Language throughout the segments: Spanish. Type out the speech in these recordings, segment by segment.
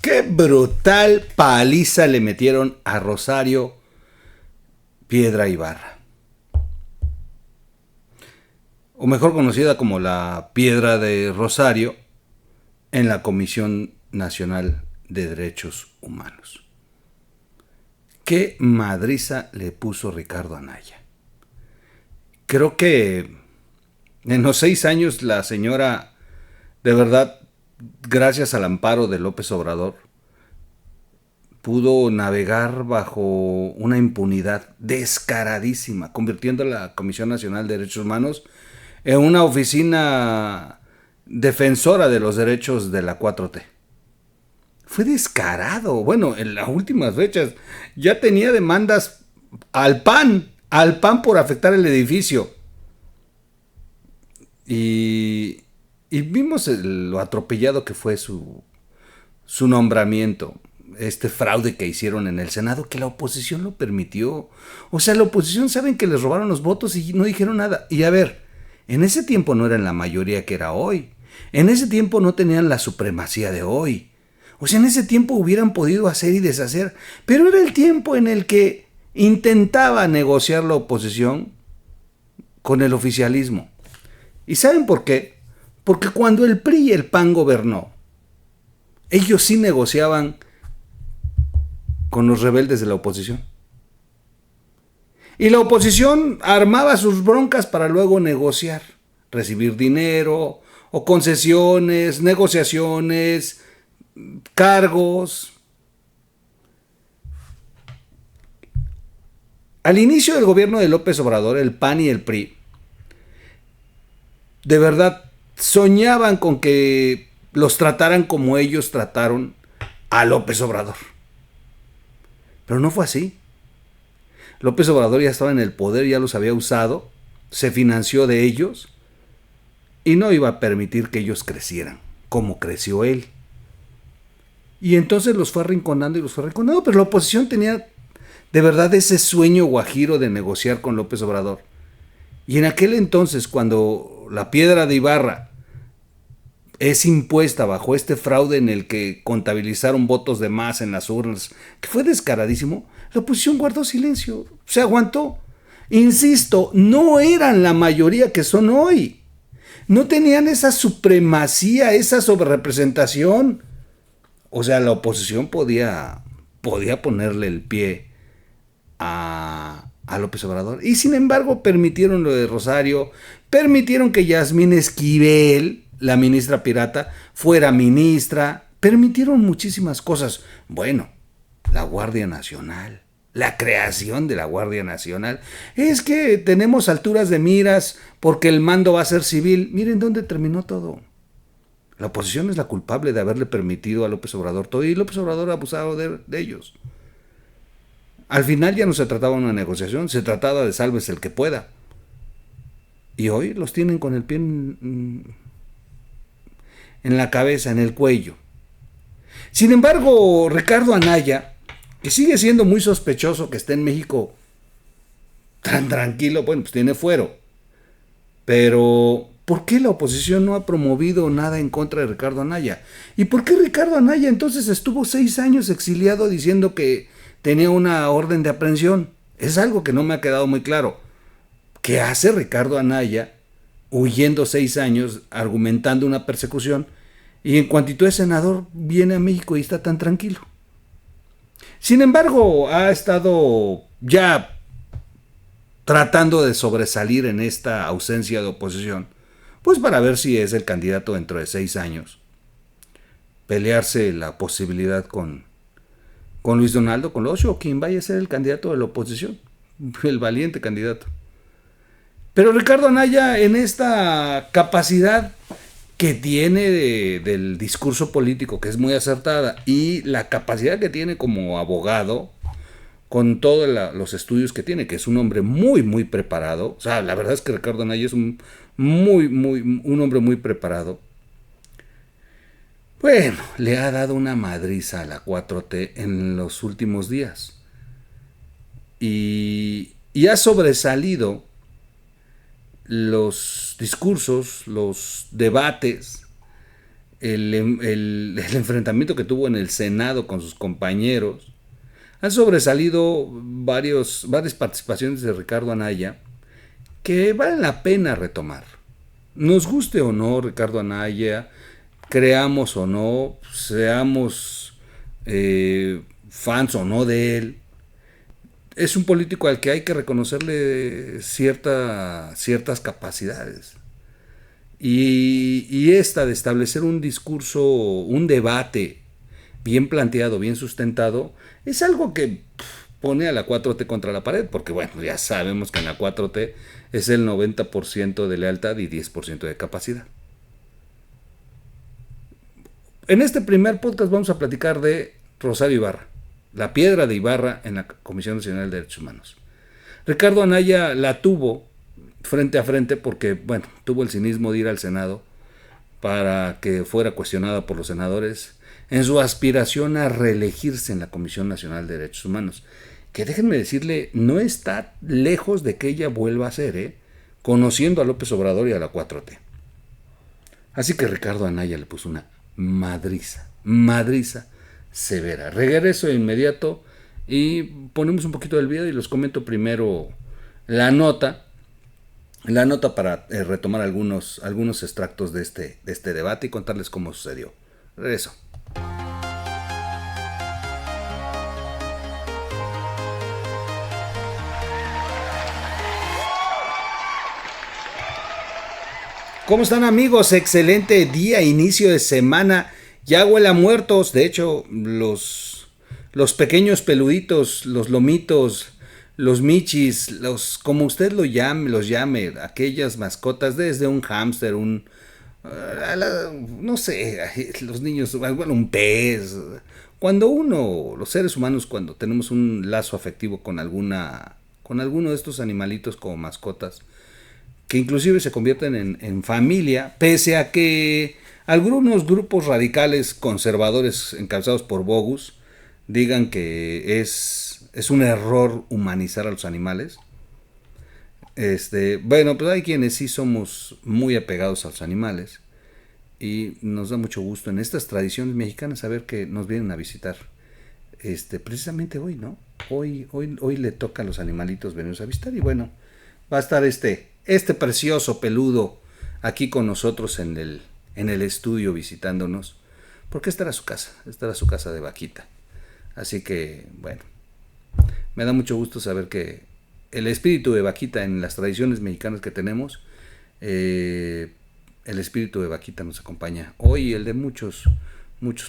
Qué brutal paliza le metieron a Rosario Piedra Ibarra, o mejor conocida como la Piedra de Rosario, en la Comisión Nacional de Derechos Humanos. Qué madriza le puso Ricardo Anaya. Creo que en los 6 años la señora, de verdad, gracias al amparo de López Obrador, pudo navegar bajo una impunidad descaradísima, convirtiendo a la Comisión Nacional de Derechos Humanos en una oficina defensora de los derechos de la 4T. Fue descarado. Bueno, en las últimas fechas ya tenía demandas al PAN por afectar el edificio. Y vimos lo atropellado que fue su nombramiento, este fraude que hicieron en el Senado, que la oposición lo permitió. O sea, la oposición saben que les robaron los votos y no dijeron nada. Y a ver, en ese tiempo no eran la mayoría que era hoy. En ese tiempo no tenían la supremacía de hoy. O sea, en ese tiempo hubieran podido hacer y deshacer, pero era el tiempo en el que intentaba negociar la oposición con el oficialismo. ¿Y saben por qué? Porque cuando el PRI y el PAN gobernó, ellos sí negociaban con los rebeldes de la oposición. Y la oposición armaba sus broncas para luego negociar, recibir dinero o concesiones, negociaciones, cargos. Al inicio del gobierno de López Obrador, el PAN y el PRI, de verdad, soñaban con que los trataran como ellos trataron a López Obrador. Pero no fue así. López Obrador ya estaba en el poder, ya los había usado, se financió de ellos y no iba a permitir que ellos crecieran como creció él. Y entonces los fue arrinconando, pero la oposición tenía de verdad ese sueño guajiro de negociar con López Obrador. Y en aquel entonces, cuando la Piedra de Ibarra es impuesta bajo este fraude en el que contabilizaron votos de más en las urnas, que fue descaradísimo, la oposición guardó silencio, se aguantó. Insisto, no eran la mayoría que son hoy. No tenían esa supremacía, esa sobrerepresentación. O sea, la oposición podía ponerle el pie a López Obrador. Y sin embargo permitieron lo de Rosario, permitieron que Yasmín Esquivel, la ministra pirata, fuera ministra, permitieron muchísimas cosas. Bueno, la Guardia Nacional, la creación de la Guardia Nacional. Es que tenemos alturas de miras porque el mando va a ser civil. Miren dónde terminó todo. La oposición es la culpable de haberle permitido a López Obrador todo y López Obrador ha abusado de ellos. Al final ya no se trataba de una negociación, se trataba de sálvese el que pueda. Y hoy los tienen con el pie en la cabeza, en el cuello. Sin embargo, Ricardo Anaya, que sigue siendo muy sospechoso que esté en México tan tranquilo, bueno, pues tiene fuero. Pero ¿por qué la oposición no ha promovido nada en contra de Ricardo Anaya? ¿Y por qué Ricardo Anaya entonces estuvo 6 años exiliado diciendo que tenía una orden de aprehensión? Es algo que no me ha quedado muy claro. ¿Qué hace Ricardo Anaya huyendo 6 años, argumentando una persecución, y en cuantito es senador viene a México y está tan tranquilo? Sin embargo, ha estado ya tratando de sobresalir en esta ausencia de oposición, pues para ver si es el candidato dentro de 6 años. Pelearse la posibilidad con Luis Donaldo Colosio, o quien vaya a ser el candidato de la oposición, el valiente candidato. Pero Ricardo Anaya, en esta capacidad que tiene del discurso político, que es muy acertada, y la capacidad que tiene como abogado, con todos los estudios que tiene, que es un hombre muy, muy preparado. O sea, la verdad es que Ricardo Anaya es un hombre muy preparado. Bueno, le ha dado una madriza a la 4T en los últimos días. Y ha sobresalido los discursos, los debates el enfrentamiento que tuvo en el Senado con sus compañeros, han sobresalido varias participaciones de Ricardo Anaya que valen la pena retomar. Nos guste o no Ricardo Anaya, creamos o no, seamos fans o no de él, es un político al que hay que reconocerle ciertas capacidades. Y esta de establecer un discurso, un debate bien planteado, bien sustentado, es algo que pone a la 4T contra la pared, porque bueno, ya sabemos que en la 4T es el 90% de lealtad y 10% de capacidad. En este primer podcast vamos a platicar de Rosario Ibarra, la piedra de Ibarra en la Comisión Nacional de Derechos Humanos. Ricardo Anaya la tuvo frente a frente porque, bueno, tuvo el cinismo de ir al Senado para que fuera cuestionada por los senadores en su aspiración a reelegirse en la Comisión Nacional de Derechos Humanos. Que déjenme decirle, no está lejos de que ella vuelva a ser, conociendo a López Obrador y a la 4T. Así que Ricardo Anaya le puso una madriza severa. Regreso de inmediato y ponemos un poquito del video y les comento primero la nota para retomar algunos extractos de este debate y contarles cómo sucedió. Regreso. ¿Cómo están, amigos? Excelente día, inicio de semana. Ya huele a muertos. De hecho, los pequeños peluditos, los lomitos, los michis, como usted los llame, aquellas mascotas, desde un hámster, no sé, los niños, bueno, un pez. Los seres humanos, cuando tenemos un lazo afectivo con alguno de estos animalitos como mascotas, que inclusive se convierten en familia, pese a que algunos grupos radicales conservadores encabezados por Bogus digan que es un error humanizar a los animales. Bueno, pues hay quienes sí somos muy apegados a los animales y nos da mucho gusto en estas tradiciones mexicanas saber que nos vienen a visitar. Precisamente hoy, ¿no? Hoy le toca a los animalitos venirnos a visitar y bueno, va a estar este precioso peludo aquí con nosotros en el estudio visitándonos, porque esta era su casa de Vaquita. Así que, bueno, me da mucho gusto saber que el espíritu de Vaquita en las tradiciones mexicanas que tenemos, el espíritu de Vaquita nos acompaña hoy, el de muchos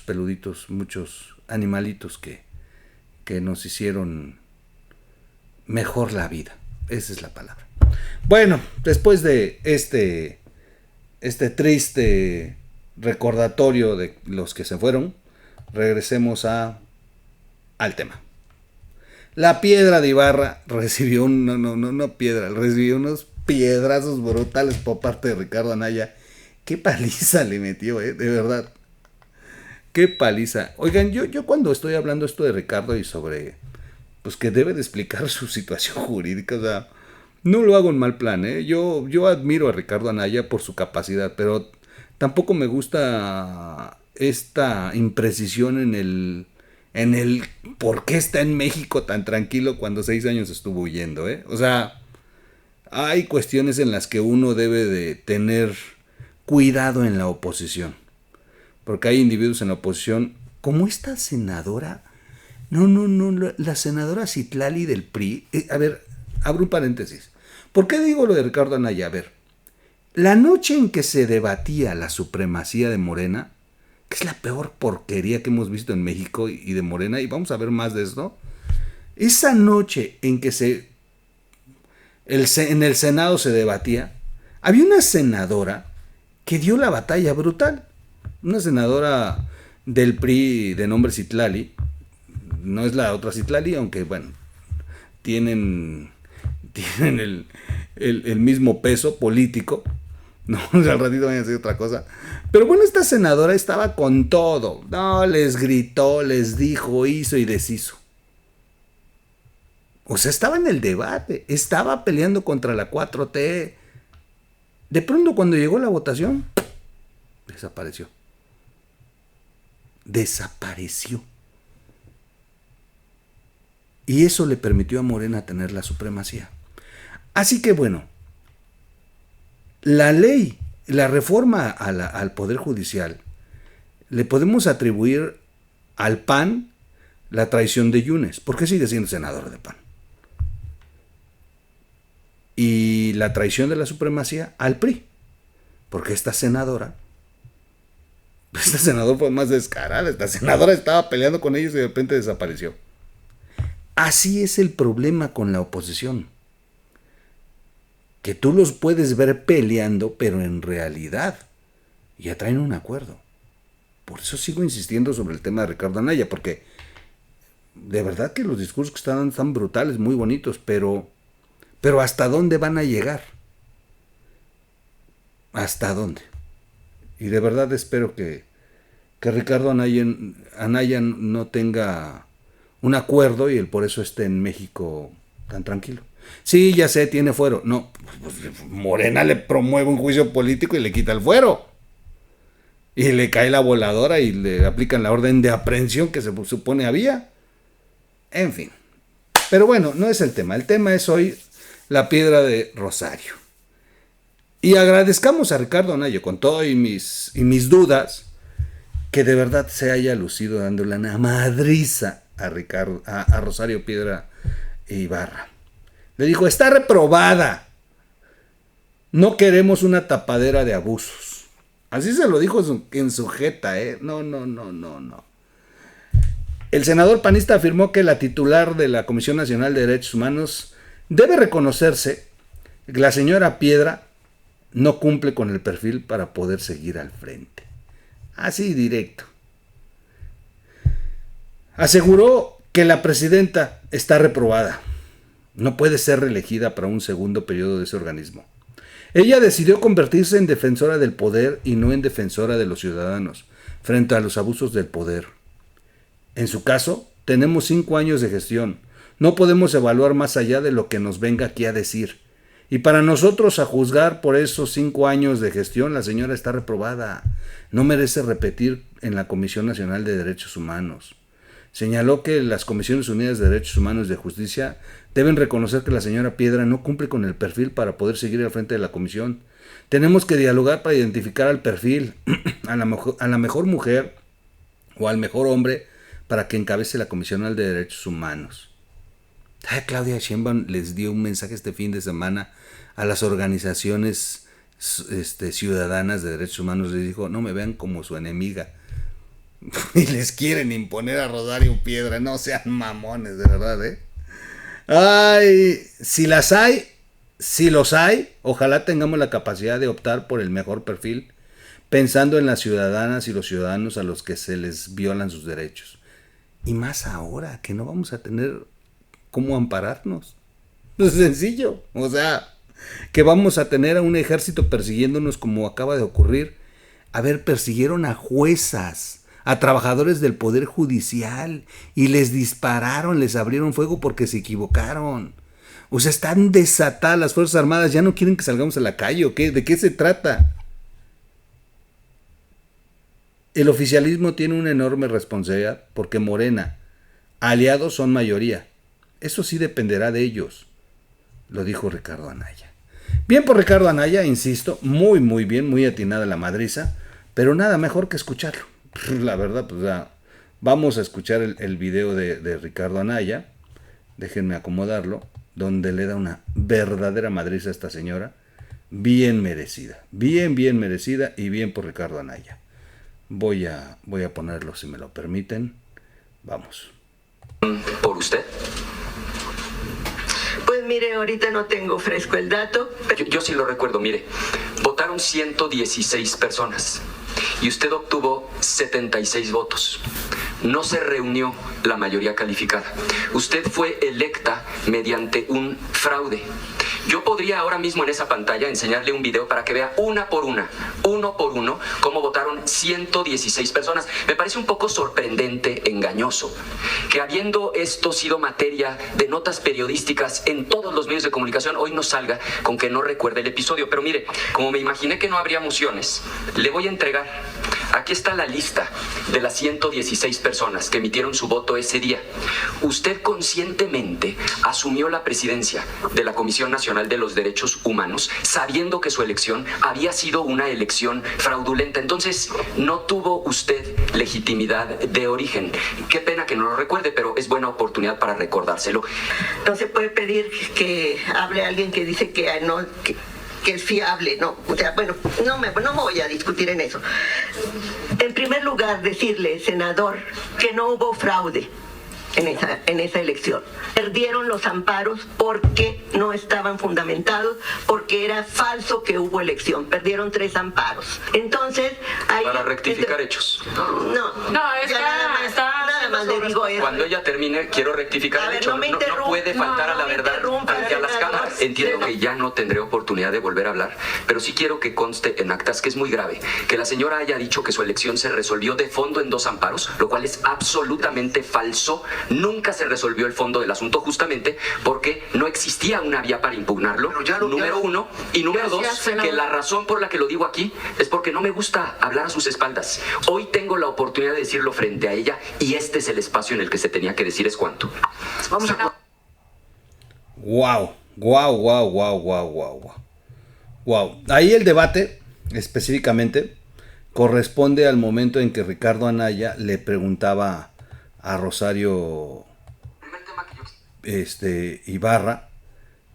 peluditos, muchos animalitos que nos hicieron mejor la vida. Esa es la palabra. Bueno, después de este triste recordatorio de los que se fueron, regresemos al tema. La piedra de Ibarra recibió recibió unos piedrazos brutales por parte de Ricardo Anaya. Qué paliza le metió, de verdad. Qué paliza. Oigan, yo cuando estoy hablando esto de Ricardo y sobre, pues que debe de explicar su situación jurídica, o sea, no lo hago en mal plan, Yo admiro a Ricardo Anaya por su capacidad, pero tampoco me gusta esta imprecisión en el por qué está en México tan tranquilo cuando 6 años estuvo huyendo, O sea, hay cuestiones en las que uno debe de tener cuidado en la oposición, porque hay individuos en la oposición, como esta senadora, la senadora Citlali del PRI, a ver, abro un paréntesis. ¿Por qué digo lo de Ricardo Anaya? A ver, la noche en que se debatía la supremacía de Morena, que es la peor porquería que hemos visto en México y de Morena, y vamos a ver más de esto, esa noche en que en el Senado se debatía, había una senadora que dio la batalla brutal, una senadora del PRI de nombre Citlali, no es la otra Citlali, aunque bueno, tienen el mismo peso político, no, al ratito van a decir otra cosa, pero bueno, esta senadora estaba con todo, no, les gritó, les dijo, hizo y deshizo, o sea, estaba en el debate, estaba peleando contra la 4T, de pronto cuando llegó la votación, desapareció. desapareció. Y eso le permitió a Morena tener la supremacía. Así que bueno, la ley, la reforma al Poder Judicial, le podemos atribuir al PAN la traición de Yunes, porque sigue siendo senador de PAN. Y la traición de la supremacía al PRI, porque esta senadora fue más descarada, esta senadora estaba peleando con ellos y de repente desapareció. Así es el problema con la oposición, que tú los puedes ver peleando, pero en realidad ya traen un acuerdo. Por eso sigo insistiendo sobre el tema de Ricardo Anaya, porque de verdad que los discursos que están dando están brutales, muy bonitos, pero ¿hasta dónde van a llegar? ¿Hasta dónde? Y de verdad espero que Ricardo Anaya no tenga un acuerdo y él por eso esté en México tan tranquilo. Sí, ya sé, tiene fuero. No, pues Morena le promueve un juicio político y le quita el fuero. Y le cae la voladora y le aplican la orden de aprehensión que se supone había. En fin. Pero bueno, no es el tema. El tema es hoy la piedra de Rosario. Y agradezcamos a Ricardo Anaya, con todo y mis dudas, que de verdad se haya lucido dándole una madriza a Rosario Piedra Ibarra. Le dijo, está reprobada. No queremos una tapadera de abusos. Así se lo dijo en su jeta, ¿eh? No. El senador panista afirmó que la titular de la Comisión Nacional de Derechos Humanos debe reconocerse que la señora Piedra no cumple con el perfil para poder seguir al frente. Así directo. Aseguró que la presidenta está reprobada. No puede ser reelegida para un segundo periodo de ese organismo. Ella decidió convertirse en defensora del poder y no en defensora de los ciudadanos frente a los abusos del poder. En su caso, tenemos 5 años de gestión. No podemos evaluar más allá de lo que nos venga aquí a decir. Y para nosotros, a juzgar por esos 5 años de gestión, la señora está reprobada. No merece repetir en la Comisión Nacional de Derechos Humanos. Señaló que las Comisiones Unidas de Derechos Humanos y de Justicia deben reconocer que la señora Piedra no cumple con el perfil para poder seguir al frente de la comisión. Tenemos que dialogar para identificar al perfil, a la mejor mujer o al mejor hombre para que encabece la Comisión Nacional de Derechos Humanos. Claudia Sheinbaum les dio un mensaje este fin de semana a las organizaciones ciudadanas de derechos humanos. Les dijo, no me vean como su enemiga. Y les quieren imponer a Rosario Piedra. No sean mamones, de verdad, ¿eh? Ay, si las hay, si los hay, ojalá tengamos la capacidad de optar por el mejor perfil, pensando en las ciudadanas y los ciudadanos a los que se les violan sus derechos. Y más ahora, que no vamos a tener cómo ampararnos. Es sencillo. O sea, que vamos a tener a un ejército persiguiéndonos como acaba de ocurrir. A ver, persiguieron a juezas, a trabajadores del Poder Judicial y les dispararon, les abrieron fuego porque se equivocaron. O sea, están desatadas las Fuerzas Armadas, ya no quieren que salgamos a la calle, ¿o qué? ¿De qué se trata? El oficialismo tiene una enorme responsabilidad porque Morena, aliados son mayoría. Eso sí dependerá de ellos, lo dijo Ricardo Anaya. Bien por Ricardo Anaya, insisto, muy bien, muy atinada la madriza, pero nada mejor que escucharlo. La verdad, pues ya, vamos a escuchar el video de Ricardo Anaya, déjenme acomodarlo, donde le da una verdadera madriza a esta señora, bien merecida, bien merecida y bien por Ricardo Anaya. Voy a ponerlo si me lo permiten, vamos. ¿Por usted? Pues mire, ahorita no tengo fresco el dato. Yo sí lo recuerdo, mire, votaron 116 personas. Y usted obtuvo 76 votos. No se reunió la mayoría calificada. Usted fue electa mediante un fraude. Yo podría ahora mismo en esa pantalla enseñarle un video para que vea uno por uno, cómo votaron 116 personas. Me parece un poco sorprendente, engañoso, que habiendo esto sido materia de notas periodísticas en todos los medios de comunicación, hoy no salga con que no recuerde el episodio. Pero mire, como me imaginé que no habría mociones, le voy a entregar Aquí está la lista de las 116 personas que emitieron su voto ese día. Usted conscientemente asumió la presidencia de la Comisión Nacional de los Derechos Humanos sabiendo que su elección había sido una elección fraudulenta. Entonces, no tuvo usted legitimidad de origen. Qué pena que no lo recuerde, pero es buena oportunidad para recordárselo. No se puede pedir que hable alguien que dice que no, que es fiable, ¿no? O sea, bueno, no me voy a discutir en eso. En primer lugar, decirle, senador, que no hubo fraude en esa elección. Perdieron los amparos porque no estaban fundamentados, porque era falso que hubo elección. Perdieron 3 amparos. Entonces, ahí... Para rectificar hechos. No, nada más le digo eso. Cuando ella termine, quiero rectificar el hecho. No puede faltar a la verdad ante a las cámaras. Entiendo que ya no tendré oportunidad de volver a hablar, pero sí quiero que conste en actas que es muy grave que la señora haya dicho que su elección se resolvió de fondo en 2 amparos, lo cual es absolutamente falso. Nunca se resolvió el fondo del asunto justamente porque no existía una vía para impugnarlo, número 1, y número 2, que la razón por la que lo digo aquí es porque no me gusta hablar a sus espaldas. Hoy tengo la oportunidad de decirlo frente a ella y este es el espacio en el que se tenía que decir es cuánto. Vamos a... Wow. Ahí el debate, específicamente, corresponde al momento en que Ricardo Anaya le preguntaba a Rosario Ibarra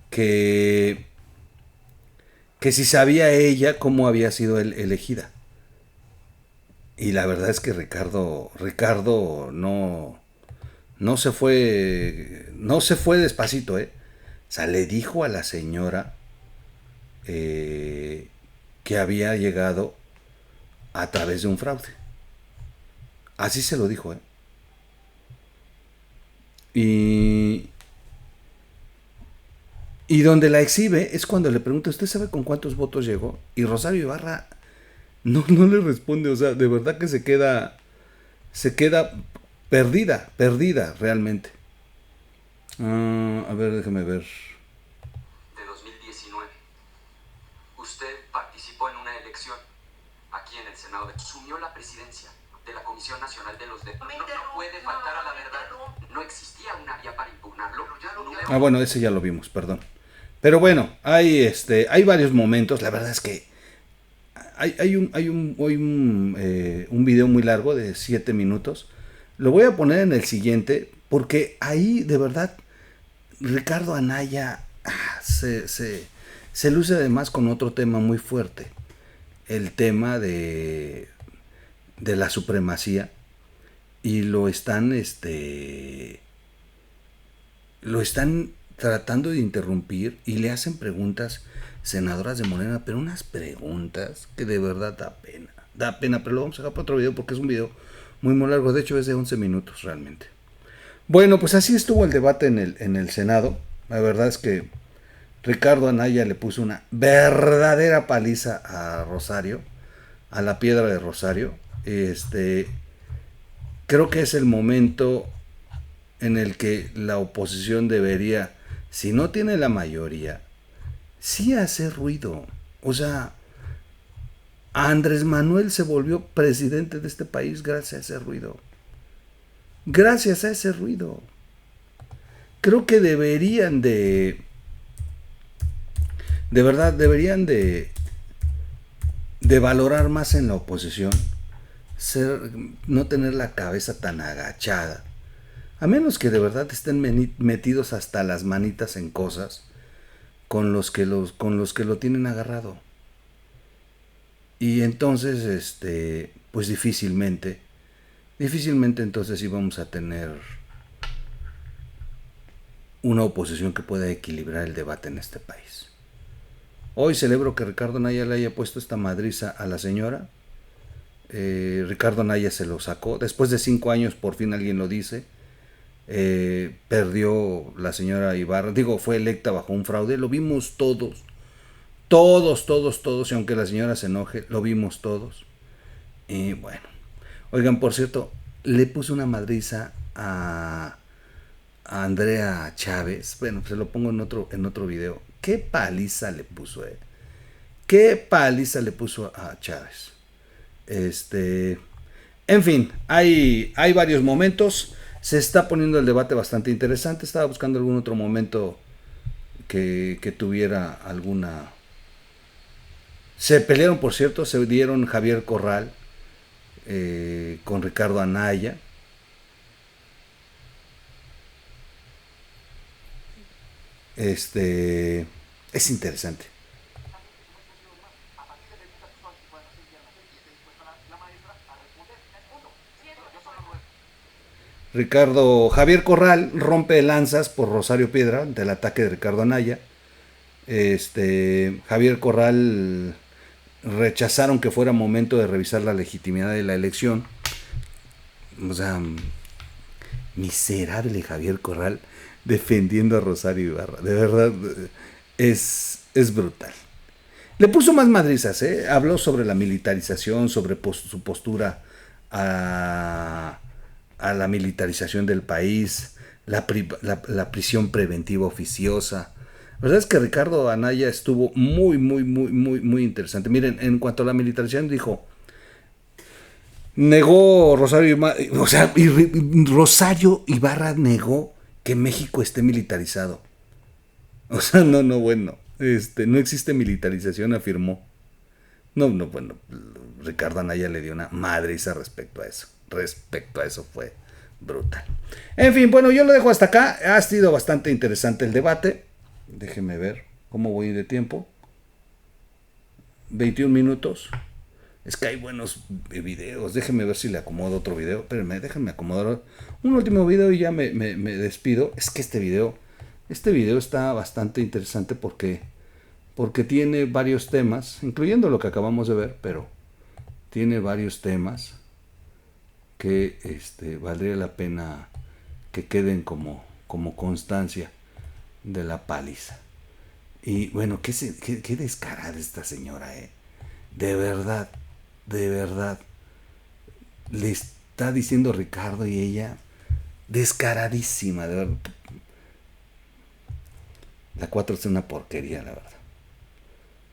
que si sabía ella cómo había sido elegida. Y la verdad es que Ricardo no se fue despacito, O sea, le dijo a la señora que había llegado a través de un fraude. Así se lo dijo, Y donde la exhibe es cuando le pregunta, ¿usted sabe con cuántos votos llegó? Y Rosario Ibarra no le responde, o sea, de verdad que se queda perdida realmente. A ver, déjame ver. De 2019. Usted participó en una elección aquí en el Senado. Asumió la presidencia de la Comisión Nacional de los Derechos Humanos. No puede faltar a la verdad. No existía una vía para impugnarlo. Bueno, ese ya lo vimos, perdón. Pero bueno, hay varios momentos. La verdad es que hay un video muy largo de 7 minutos. Lo voy a poner en el siguiente porque ahí de verdad Ricardo Anaya se luce además con otro tema muy fuerte. El tema de la supremacía. Y lo están tratando de interrumpir y le hacen preguntas senadoras de Morena, pero unas preguntas que de verdad da pena, pero lo vamos a dejar para otro video porque es un video muy largo, de hecho es de 11 minutos realmente. Bueno, pues así estuvo el debate en el Senado. La verdad es que Ricardo Anaya le puso una verdadera paliza a Rosario, a la piedra de Rosario. Creo que es el momento en el que la oposición debería, si no tiene la mayoría, sí hacer ruido. O sea, Andrés Manuel se volvió presidente de este país gracias a ese ruido. Gracias a ese ruido. Creo que deberían de verdad, deberían de valorar más en la oposición. No tener la cabeza tan agachada. A menos que de verdad estén metidos hasta las manitas en cosas con los que lo tienen agarrado. Y entonces, pues difícilmente entonces íbamos a tener una oposición que pueda equilibrar el debate en este país. Hoy celebro que Ricardo Anaya le haya puesto esta madriza a la señora. Ricardo Anaya se lo sacó. Después de 5 años, por fin alguien lo dice. Perdió la señora Ibarra. Fue electa bajo un fraude. Lo vimos todos. Y aunque la señora se enoje, lo vimos todos. Y bueno. Oigan, por cierto, le puse una madriza a Andrea Chávez. Bueno, pues se lo pongo en otro video. ¿Qué paliza le puso, Qué paliza le puso a Chávez. En fin, hay varios momentos. Se está poniendo el debate bastante interesante. Estaba buscando algún otro momento que tuviera alguna... Se pelearon, por cierto, se dieron Javier Corral con Ricardo Anaya. Es interesante. Javier Corral rompe lanzas por Rosario Piedra del ataque de Ricardo Anaya. Javier Corral rechazaron que fuera momento de revisar la legitimidad de la elección. O sea, miserable Javier Corral defendiendo a Rosario Ibarra. De verdad, es brutal. Le puso más madrizas, habló sobre la militarización, sobre su postura a la militarización del país, la prisión preventiva oficiosa. La verdad es que Ricardo Anaya estuvo muy interesante. Miren, en cuanto a la militarización, dijo, negó Rosario Ibarra negó que México esté militarizado. O sea, bueno, no existe militarización, afirmó. Bueno, Ricardo Anaya le dio una madriza respecto a eso. Fue brutal. En fin, bueno, yo lo dejo hasta acá. Ha sido bastante interesante el debate. Déjenme ver cómo voy de tiempo. 21 minutos. Es que hay buenos videos. Déjenme ver si le acomodo otro video. Espérenme, déjenme acomodar un último video y ya me despido. Es que este video está bastante interesante porque tiene varios temas, incluyendo lo que acabamos de ver, pero tiene varios temas que valdría la pena que queden como constancia de la paliza. Y bueno, qué descarada esta señora, de verdad, le está diciendo Ricardo y ella descaradísima, de verdad. La 4 es una porquería, la verdad.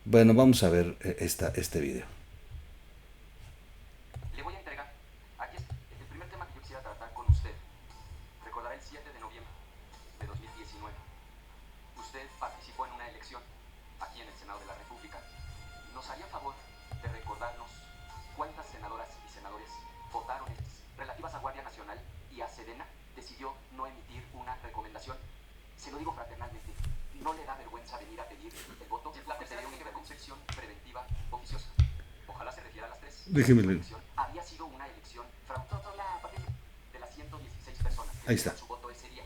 Bueno, vamos a ver este video. Le voy a entregar. Aquí es el primer tema que yo quisiera tratar con usted. Recordará el 7 de noviembre de 2019. Usted participó en una elección aquí en el Senado de la República. ¿Nos haría favor de recordarnos cuántas senadoras y senadores votaron relativas a Guardia Nacional y a Sedena? Decidió no emitir una recomendación. Se lo digo fraternalmente. ¿No le da vergüenza venir a pedir el voto? La tercera tiene que ver con sección preventiva oficiosa. Ojalá se refiera a las tres. Déjeme leer. Había sido una elección de las 116 personas. Ahí está. Su voto ese día.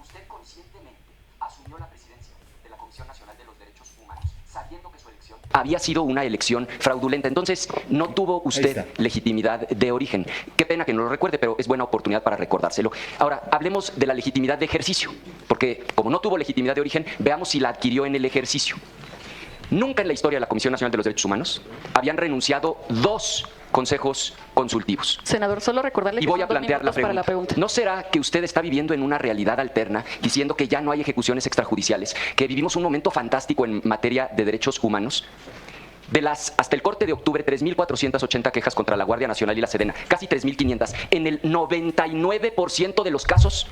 Usted conscientemente asumió la presidencia de la Comisión Nacional de los Derechos Humanos, sabiendo que su elección había sido una elección fraudulenta. Entonces, no tuvo usted legitimidad de origen. Qué pena que no lo recuerde, pero es buena oportunidad para recordárselo. Ahora, hablemos de la legitimidad de ejercicio, porque como no tuvo legitimidad de origen, veamos si la adquirió en el ejercicio. Nunca en la historia de la Comisión Nacional de los Derechos Humanos habían renunciado 2 consejos consultivos. Senador, solo recordarle que y voy a plantear la pregunta. ¿No será que usted está viviendo en una realidad alterna, diciendo que ya no hay ejecuciones extrajudiciales, que vivimos un momento fantástico en materia de derechos humanos? De las, hasta el corte de octubre, 3.480 quejas contra la Guardia Nacional y la Sedena, casi 3.500. En el 99% de los casos,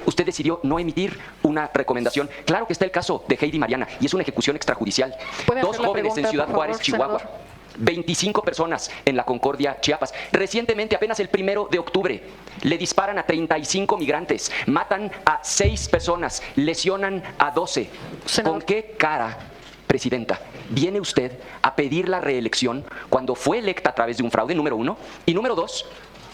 usted decidió no emitir una recomendación. Claro que está el caso de Heidi Mariana y es una ejecución extrajudicial. 2 jóvenes en Ciudad Juárez, Chihuahua. 25 personas en la Concordia, Chiapas. Recientemente, apenas el 1 de octubre, le disparan a 35 migrantes, matan a 6 personas, lesionan a 12. Senador. ¿Con qué cara, presidenta, viene usted a pedir la reelección cuando fue electa a través de un fraude, número 1? Y número 2,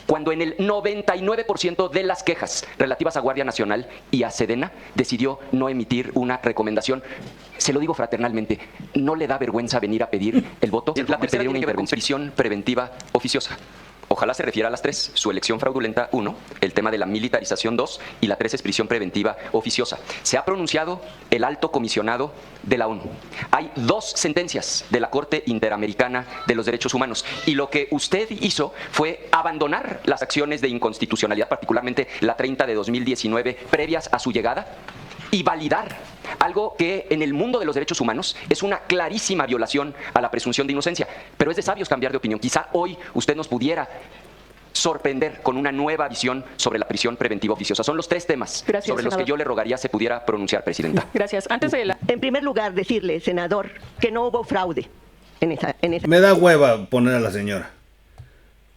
cuando en el 99% de las quejas relativas a Guardia Nacional y a Sedena decidió no emitir una recomendación. Se lo digo fraternalmente, ¿no le da vergüenza venir a pedir el voto? La tercera tiene que ver con prisión preventiva oficiosa. Ojalá se refiera a las 3, su elección fraudulenta 1, el tema de la militarización 2 y la 3 es prisión preventiva oficiosa. Se ha pronunciado el alto comisionado de la ONU. Hay 2 sentencias de la Corte Interamericana de los Derechos Humanos y lo que usted hizo fue abandonar las acciones de inconstitucionalidad, particularmente la 30 de 2019, previas a su llegada, y validar algo que en el mundo de los derechos humanos es una clarísima violación a la presunción de inocencia. Pero es de sabios cambiar de opinión. Quizá hoy usted nos pudiera sorprender con una nueva visión sobre la prisión preventiva oficiosa. Son los 3 temas sobre los que yo le rogaría se pudiera pronunciar, presidenta. Gracias. En primer lugar, decirle, senador, que no hubo fraude en esa... Me da hueva poner a la señora.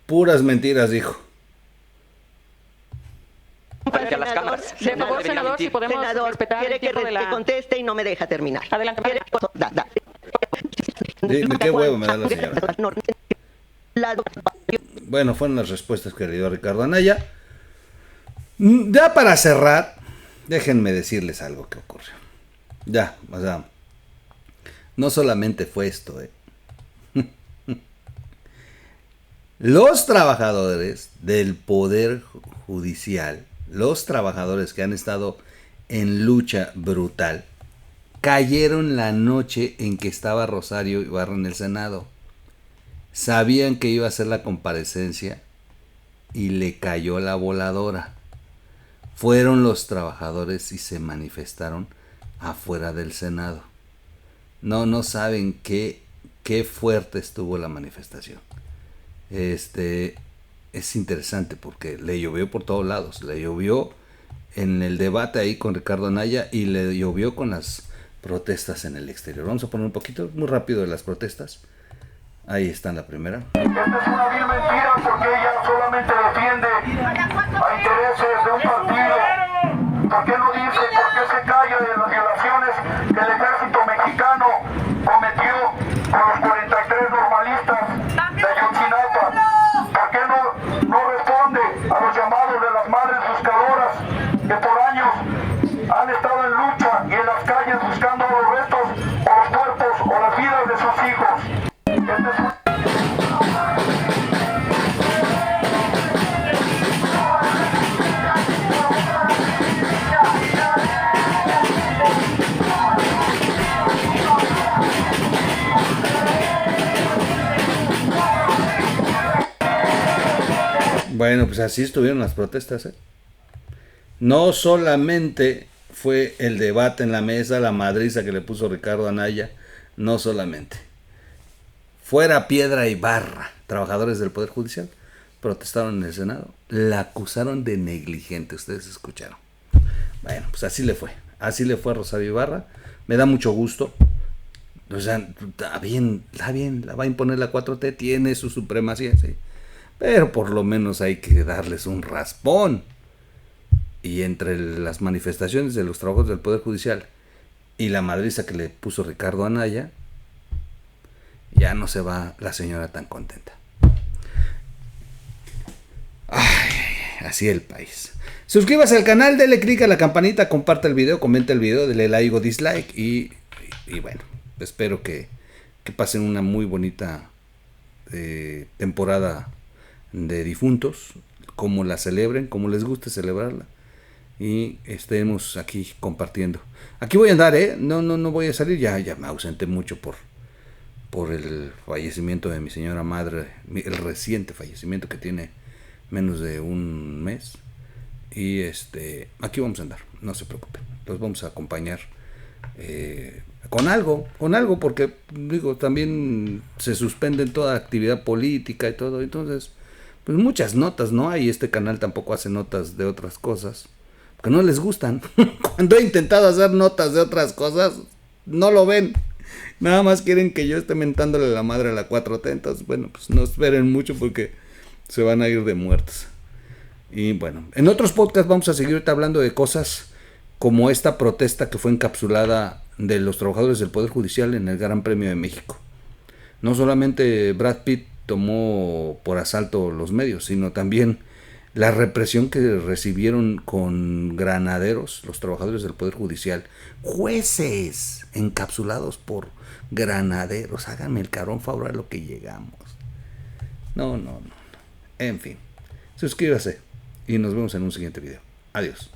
Puras mentiras, dijo. Frente a las cámaras. De favor, senador, si podemos respetar quiere el tiempo de la... conteste y no me deja terminar. Adelante. Dime, qué hueva me da la señora. La- Bueno, fueron las respuestas que le dio Ricardo Anaya. Ya para cerrar, déjenme decirles algo que ocurrió. Ya, o sea, no solamente fue esto, Los trabajadores del Poder Judicial, los trabajadores que han estado en lucha brutal, cayeron la noche en que estaba Rosario Ibarra en el Senado. Sabían que iba a hacer la comparecencia y le cayó la voladora. Fueron los trabajadores y se manifestaron afuera del Senado. No saben qué fuerte estuvo la manifestación. Es interesante porque le llovió por todos lados. Le llovió en el debate ahí con Ricardo Anaya y le llovió con las protestas en el exterior. Vamos a poner un poquito, muy rápido, de las protestas. Ahí está la primera. Esta es una vil mentira porque ella solamente defiende a intereses de un partido. ¿Por qué no dice, por qué se calla de las violaciones que el ejército mexicano cometió con los 43 normalistas de Ayotzinapa? ¿Por qué no responde a los llamados de las madres buscadoras que por años han estado en lucha y en las calles buscando los restos o los cuerpos o las vidas de sus hijos? Bueno, pues así estuvieron las protestas, No solamente fue el debate en la mesa, la madriza que le puso Ricardo Anaya, no solamente. Fuera piedra y barra, trabajadores del Poder Judicial protestaron en el Senado. La acusaron de negligente, ustedes escucharon. Bueno, pues así le fue a Rosario Ibarra. Me da mucho gusto. O sea, está bien, la va a imponer la 4T, tiene su supremacía, sí. Pero por lo menos hay que darles un raspón. Y entre las manifestaciones de los trabajadores del Poder Judicial y la madriza que le puso Ricardo Anaya, ya no se va la señora tan contenta. Ay, así el país. Suscríbase al canal, dele click a la campanita, comparta el video, comenta el video, dele like o dislike y bueno, espero que pasen una muy bonita temporada de difuntos, como la celebren, como les guste celebrarla, y estemos aquí compartiendo. Aquí voy a andar, no voy a salir, ya me ausenté mucho por el fallecimiento de mi señora madre, el reciente fallecimiento que tiene menos de un mes, y aquí vamos a andar, no se preocupen, los vamos a acompañar con algo, porque digo, también se suspende toda actividad política y todo, entonces pues muchas notas no hay. Este canal tampoco hace notas de otras cosas, porque no les gustan. Cuando he intentado hacer notas de otras cosas, no lo ven. Nada más quieren que yo esté mentándole la madre a la 4T. Entonces, bueno, pues no esperen mucho porque se van a ir de muertos. Y bueno, en otros podcasts vamos a seguir ahorita hablando de cosas como esta protesta que fue encapsulada de los trabajadores del Poder Judicial en el Gran Premio de México. No solamente Brad Pitt tomó por asalto los medios, sino también la represión que recibieron con granaderos los trabajadores del Poder Judicial, jueces encapsulados por granaderos. Háganme el cabrón favor a lo que llegamos. No. En fin, suscríbase y nos vemos en un siguiente video. Adiós.